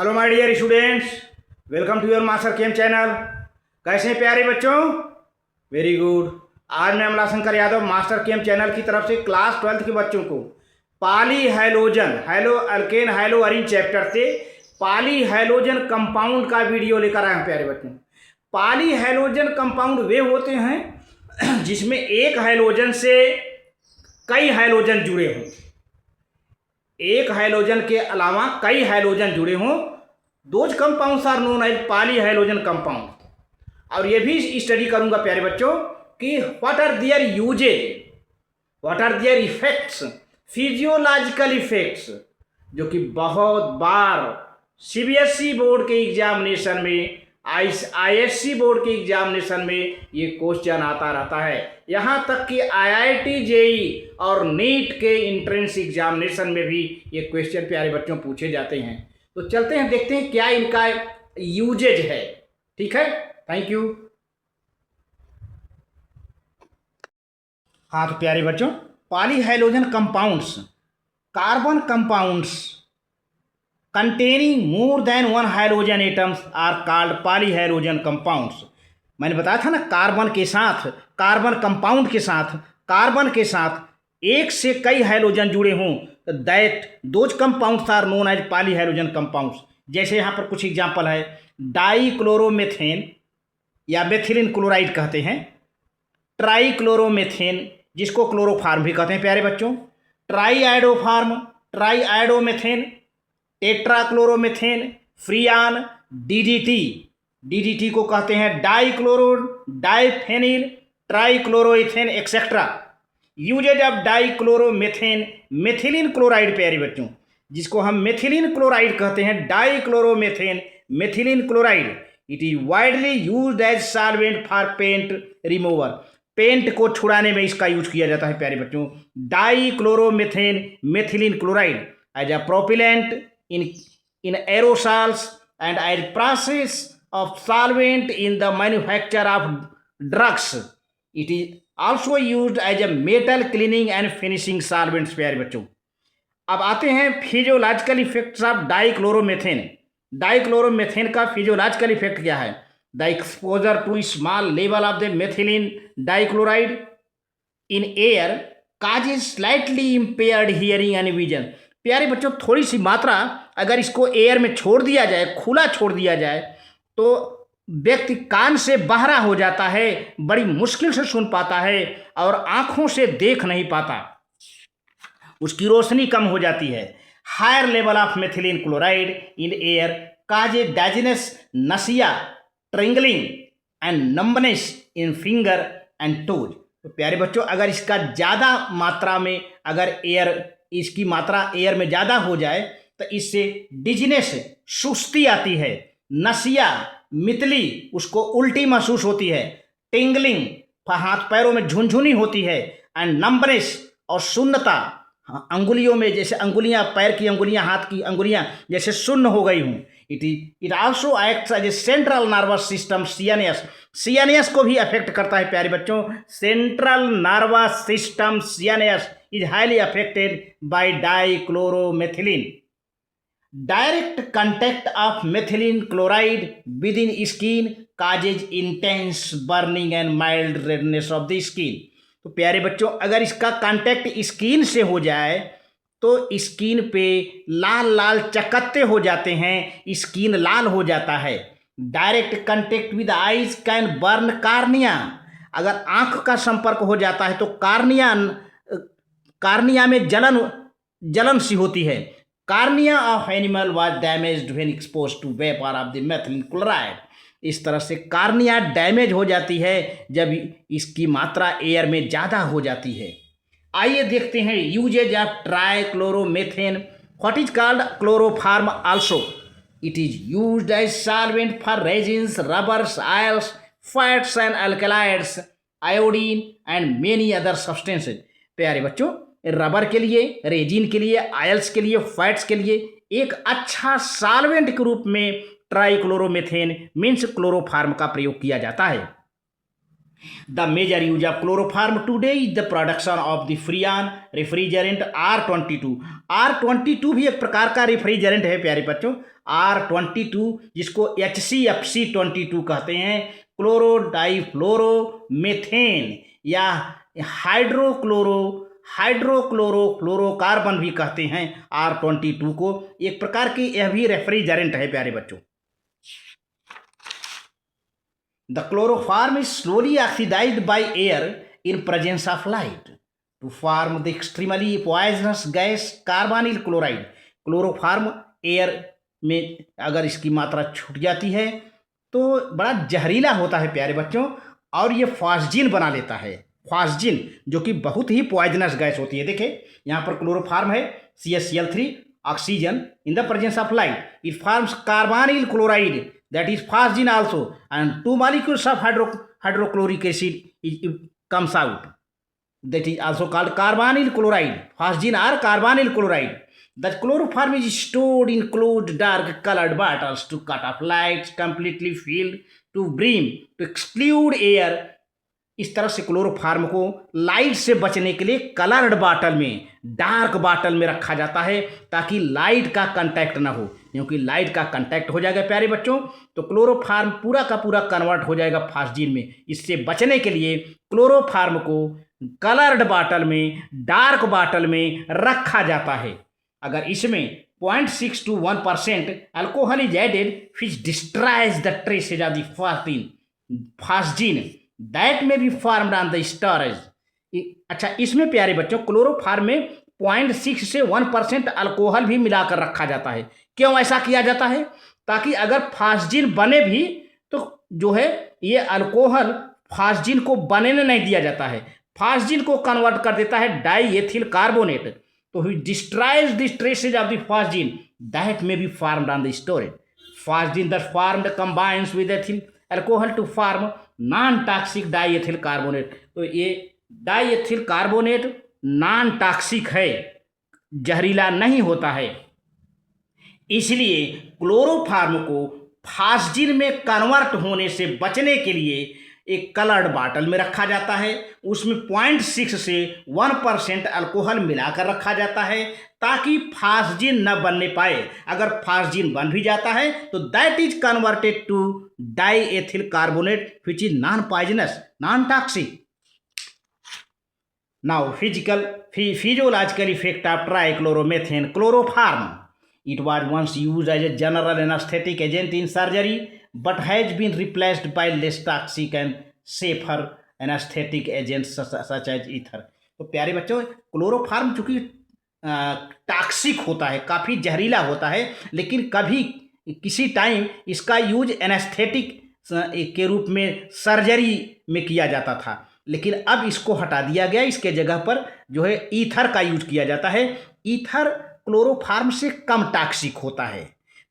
Hello my dear students, welcome to your master chem channel. कैसे हैं प्यारे बच्चों? Very good. आज मैं Amlashankar Yadav master chem channel की तरफ से क्लास 12th के बच्चों को polyhalogen haloalkane haloarene chapter से पॉली हैलोजन कंपाउंड का वीडियो लेकर आए हैं। प्यारे बच्चों, पॉली हैलोजन कंपाउंड वे होते हैं जिसमें एक हैलोजन से कई हैलोजन जुड़े हों, एक हैलोजन के अलावा कई हैलोजन जुड़े हों। Those compounds are known as polyhalogen compound. और ये भी स्टडी करूंगा प्यारे बच्चों कि what are their uses, what are their effects, physiological effects, जो कि बहुत बार सीबीएसई बोर्ड के एग्जामिनेशन में, आईएससी बोर्ड के एग्जामिनेशन में ये क्वेश्चन आता रहता है। यहाँ तक कि आईआईटी जेई और नीट के एंट्रेंस एग्जामिनेशन में भी ये क्वेश्चन प्यारे बच्चों पूछे जाते हैं। तो चलते हैं, देखते हैं क्या इनका यूजेज है। ठीक है, थैंक यू। हाँ तो प्यारे बच्चों, polyhalogen compounds, carbon compounds containing more than one halogen atoms are called polyhalogen compounds। मैंने बताया था ना, कार्बन के साथ, कार्बन कंपाउंड के साथ, कार्बन के साथ एक से कई हैलोजन जुड़े हों, that those compounds are known as polyhalogen compounds. जैसे यहाँ पर कुछ एग्जांपल है, डाईक्लोरोमेथेन या मेथिलीन क्लोराइड कहते हैं, ट्राईक्लोरोमेथेन जिसको क्लोरोफार्म भी कहते हैं प्यारे बच्चों, ट्राईआइडोफार्म, ट्राईआइडोमेथेन, टेट्राक्लोरोमेथेन, फ्रियान, डीडीटी, डीडीटी को कहते हैं dichloro, diphenyl, trichloroethane etcetera. Usages of dichloromethane, methylene chloride प्यारे बच्चों, जिसको हम मेथिलीन क्लोराइड कहते हैं, dichloromethane methylene chloride, it is widely used as solvent for paint remover. Paint को छुड़ाने में इसका यूज किया जाता है प्यारे बच्चों, dichloromethane methylene chloride as a propellant in aerosols and as process of solvent in the manufacture of drugs. It is also used as a metal cleaning and finishing solvents। प्यारे बच्चों, अब आते हैं physiological effects of dichloromethane. Dichloromethane का physiological effect क्या है? The exposure to small level of the methylene dichloride in air causes slightly impaired hearing and vision. प्यारे बच्चों, थोड़ी सी मात्रा अगर इसको एयर में छोड़ दिया जाए, खुला छोड़ दिया जाए, तो व्यक्ति कान से बहरा हो जाता है, बड़ी मुश्किल से सुन पाता है और आंखों से देख नहीं पाता, उसकी रोशनी कम हो जाती है। Higher level of methylene chloride in air causes dizziness nausea, tingling and numbness in finger and toes. तो प्यारे बच्चों, अगर इसका ज़्यादा मात्रा में, अगर इसकी मात्रा एयर में ज़्यादा हो जाए तो इससे डिजीनेस, सुस्ती आती है, नसिया मितली, उसको उल्टी महसूस होती है, टिंगलिंग, हाथ पैरों में झुनझुनी होती है, एंड नंबनेस और शून्यता, अंगुलियों में जैसे अंगुलियां, पैर की अंगुलियां, हाथ की अंगुलियां जैसे शून्य हो गई हूँ। It also acts as a central nervous system सियानियस। सियानियस को भी अफेक्ट करता है प्यारे बच्चों। सेंट्रल नर्वस सिस्टम सियानियस is highly affected by dichloromethylen। Direct contact of methylene chloride within skin causes intense burning and mild redness of the skin। तो प्यारे बच्चों, अगर इसका कांटेक्ट स्किन से हो जाए तो स्किन पे लाल लाल चकत्ते हो जाते हैं, स्किन लाल हो जाता है। Direct contact with eyes can burn cornea. अगर आंख का संपर्क हो जाता है तो कार्निया में जलन सी होती है। Cornea of animal was damaged when expose to vapour of the methylene chloride. इस तरह से कार्निया डैमेज हो जाती है जब इसकी मात्रा एयर में ज़्यादा हो जाती है। आइए देखते हैं uses of trichloromethane. What is called chloroform also. It is used as solvent for resins, rubbers, oils, fats and alkaloids, iodine and many other substances. प्यारे बच्चों, रबर के लिए, रेजिन के लिए, आयल्स के लिए, फैट्स के लिए एक अच्छा सॉल्वेंट के रूप में ट्राईक्लोरोमेथेन मीन्स क्लोरोफार्म का प्रयोग किया जाता है। The major use of chloroform today is the production of the freon refrigerant R22। R22 भी एक प्रकार का रेफ्रिजरेंट है प्यारे बच्चों। R22 जिसको HCFC22 कहते हैं, क्लोरोडाइफ्लोरोमेथेन या हाइड्रोक्लोरोफ्लोरोकार्बन भी कहते हैं R22 को। एक प्रकार की यह भी रेफ्रिजरेंट है प्यारे बच्चों। The chloroform is slowly oxidized by air in presence of light to form the extremely poisonous gas carbonyl chloride। Chloroform air में अगर इसकी मात्रा छूट जाती है तो बड़ा जहरीला होता है प्यारे बच्चों, और ये फॉस्जिन बना लेता है। फॉस्जिन जो कि बहुत ही पॉइजनस गैस होती है। देखिए यहाँ पर क्लोरोफार्म है CaCl3 oxygen in the presence of light, it forms carbonyl chloride that is phosgene also, and 2 molecules of hydrochloric acid comes out, that is also called carbonyl chloride, phosgene or carbonyl chloride। The chloroform is stored in closed dark colored bottles to cut off lights, completely filled to brim to exclude air। इस तरह से chloroform को light से बचने के लिए coloured bottle में, dark bottle में रखा जाता है ताकि लाइट का कांटेक्ट ना हो, क्योंकि लाइट का कांटेक्ट हो जाएगा प्यारे बच्चों तो क्लोरोफार्म पूरा का पूरा कन्वर्ट हो जाएगा फॉस्जिन में। इससे बचने के लिए क्लोरोफार्म को कलर्ड बाटल में, डार्क बाटल में रखा जाता है। अगर इसमें 0.6 to 1% alcohol is added which destroys the traces of the phosgene that may be formed on the storage. अच्छा, इसमें प्यारे बच्चों क्लोरोफार्म में 0.6 से 1% अल्कोहल भी मिलाकर रखा जाता है। क्यों ऐसा किया जाता है? ताकि अगर फॉस्जिन बने भी तो जो है ये अल्कोहल फॉस्जिन को बनने नहीं दिया जाता है, फॉस्जिन को कन्वर्ट कर देता है डाईएथिल कार्बोनेट, तो ही destroys the traces of the phosgene that may be formed on the storage. Phosgene that formed combines with ethyl alcohol to form non toxic diethyl carbonate. तो ये डाईएथिल कार्बोनेट नॉन टॉक्सिक है, जहरीला नहीं होता है। इसलिए क्लोरोफार्म को phosgene में कन्वर्ट होने से बचने के लिए एक कलर्ड बाटल में रखा जाता है, उसमें 0.6 से 1% अल्कोहल मिलाकर रखा जाता है ताकि फॉस्जिन न बनने पाए। अगर फॉस्जिन बन भी जाता है तो that is converted to diethyl carbonate which is non poisonous, non toxic. Now physiological effect of trichloromethane chloroform। It was once used as a general anesthetic agent in surgery but has been replaced by less toxic and safer anesthetic agents such as ether। तो प्यारे बच्चों chloroform चूंकि toxic होता है, काफ़ी जहरीला होता है, लेकिन कभी किसी टाइम इसका यूज एनेस्थेटिक के रूप में सर्जरी में किया जाता था, लेकिन अब इसको हटा दिया गया। इसके जगह पर जो है ईथर का यूज किया जाता है। ईथर क्लोरोफार्म से कम टॉक्सिक होता है,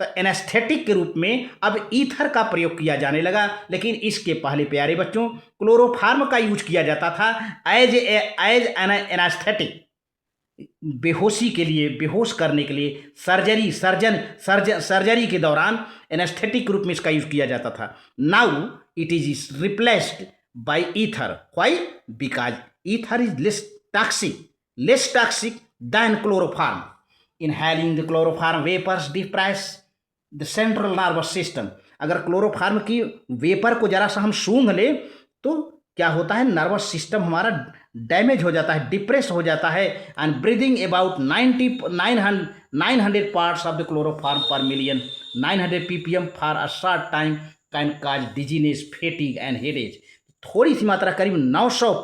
तो एनेस्थेटिक के रूप में अब ईथर का प्रयोग किया जाने लगा। लेकिन इसके पहले प्यारे बच्चों क्लोरोफार्म का यूज किया जाता था एज एन एनेस्थेटिक, बेहोशी के लिए, बेहोश करने के लिए, सर्जरी के दौरान एनेस्थेटिक के रूप में इसका यूज किया जाता था। Now it is replaced by ether. Why? Because ether is less toxic than chloroform. Inhaling the chloroform vapors depress the central nervous system। अगर क्लोरोफार्म की वेपर को जरा सा हम सूंघ ले तो क्या होता है, नर्वस सिस्टम हमारा डैमेज हो जाता है, डिप्रेस हो जाता है। And breathing about 900 parts of the chloroform पर million 900 ppm for a short time can cause dizziness, fatigue and headache. थोड़ी सी मात्रा करीब 900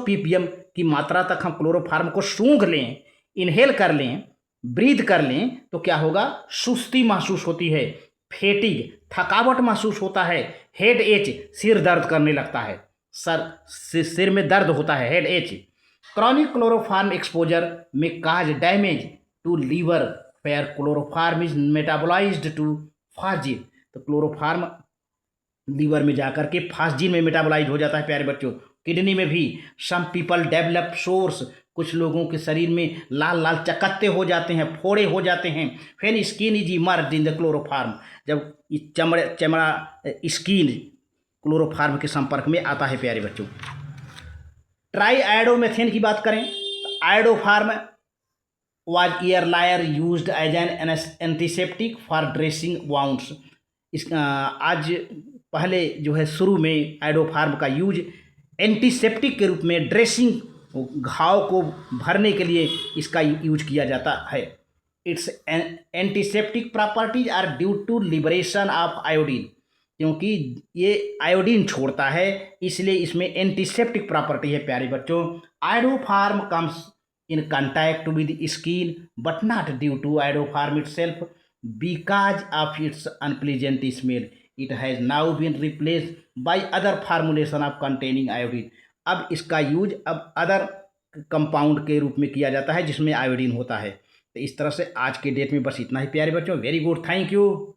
ppm की मात्रा तक हम क्लोरोफार्म को सूंघ लें, इनहेल कर लें, ब्रीथ कर लें तो क्या होगा, सुस्ती महसूस होती है, फेटिग थकावट महसूस होता है, हेड एच सिर दर्द करने लगता है, सिर में दर्द होता है, headache. Chronic chloroform exposure में cause damage to liver where chloroform is metabolized to phosgene. तो क्लोरोफार्म लीवर में जाकर के फॉस्जिन में मेटाबोलाइज हो जाता है प्यारे बच्चों। किडनी में भी सम पीपल डेवलप सोर्स, कुछ लोगों के शरीर में लाल लाल चकत्ते हो जाते हैं, फोड़े हो जाते हैं। फिर skin is emerged in the chloroform, जब चमड़ा स्किन क्लोरोफार्म के संपर्क में आता है प्यारे बच्चों। ट्राई आयोडोमेथेन की बात करें, iodoform was earlier used as an antiseptic for dressing wounds. इस आज पहले जो है शुरू में आयोडोफार्म का यूज एंटीसेप्टिक के रूप में ड्रेसिंग घाव को भरने के लिए इसका यूज किया जाता है। Its antiseptic properties are due to liberation of iodine, क्योंकि ये आयोडीन छोड़ता है इसलिए इसमें एंटीसेप्टिक प्रॉपर्टी है प्यारे बच्चों। Iodoform comes in contact with skin but not due to iodoform itself because of its unpleasant smell. It has now been replaced by other formulation of containing iodine. अब इसका use अब other compound के रूप में किया जाता है जिसमें आयोडीन होता है। तो इस तरह से आज के डेट में बस इतना ही प्यारे बच्चों। Very good, thank you.